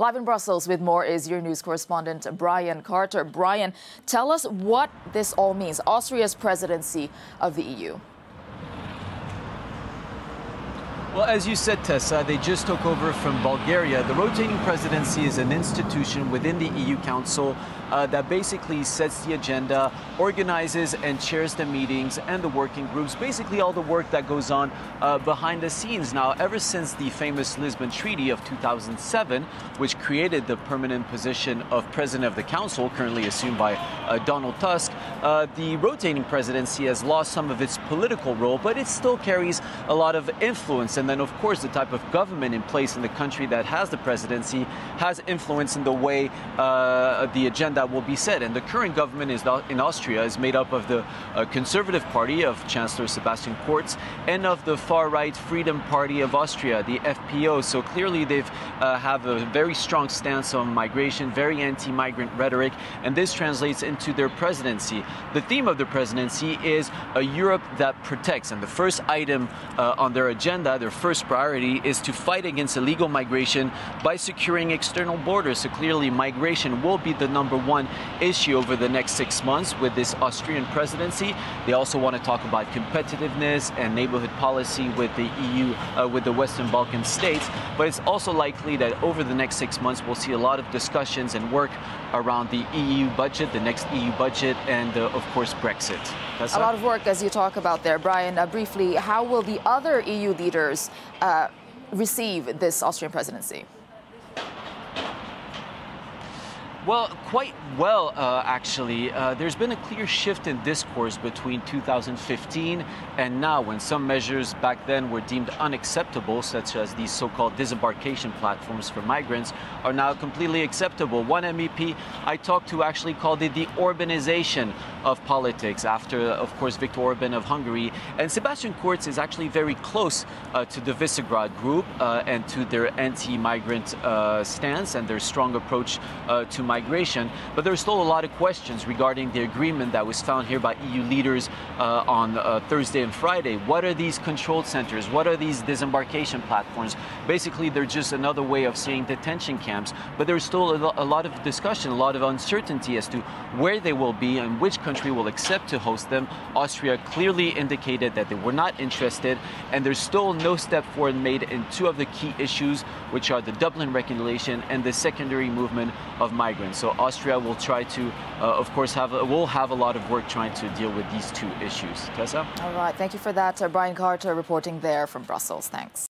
Live in Brussels with more is your news correspondent, Brian Carter. Brian, tell us what this all means, Austria's presidency of the EU. Well, as you said, Tessa, they just took over from Bulgaria. The rotating presidency is an institution within the EU Council that basically sets the agenda, organizes and chairs the meetings and the working groups, basically all the work that goes on behind the scenes. Now, ever since the famous Lisbon Treaty of 2007, which created the permanent position of President of the Council, currently assumed by Donald Tusk, the rotating presidency has lost some of its political role, but it still carries a lot of influence. And then, of course, the type of government in place in the country that has the presidency has influence in the way the agenda will be set. And the current government in Austria is made up of the Conservative Party of Chancellor Sebastian Kurz and of the far-right Freedom Party of Austria, the FPO. So clearly they have a very strong stance on migration, very anti-migrant rhetoric, and this translates into their presidency. The theme of the presidency is a Europe that protects, and the first item on their agenda, their first priority, is to fight against illegal migration by securing external borders. So clearly migration will be the #1 issue over the next 6 months with this Austrian presidency. They also want to talk about competitiveness and neighborhood policy with the EU, with the Western Balkan states. But it's also likely that over the next 6 months we'll see a lot of discussions and work around the EU budget, the next EU budget, and of course Brexit. A lot of work, as you talk about there, Brian. Briefly, how will the other EU leaders receive this Austrian presidency? Well, quite well, actually. There's been a clear shift in discourse between 2015 and now, when some measures back then were deemed unacceptable, such as these so-called disembarkation platforms for migrants, are now completely acceptable. One MEP I talked to actually called it the Orbanization of politics, after, of course, Viktor Orban of Hungary. And Sebastian Kurz is actually very close to the Visegrad group and to their anti-migrant stance and their strong approach to migration. But there's still a lot of questions regarding the agreement that was found here by EU leaders on Thursday and Friday. What are these controlled centers? What are these disembarkation platforms? Basically, they're just another way of saying detention camps. But there's still a lot of discussion, a lot of uncertainty as to where they will be and which country will accept to host them. Austria clearly indicated that they were not interested, and there's still no step forward made in two of the key issues, which are the Dublin regulation and the secondary movement of migrants. So Austria will try to, of course, will have a lot of work trying to deal with these two issues. Tessa? All right. Thank you for that. Brian Carter reporting there from Brussels. Thanks.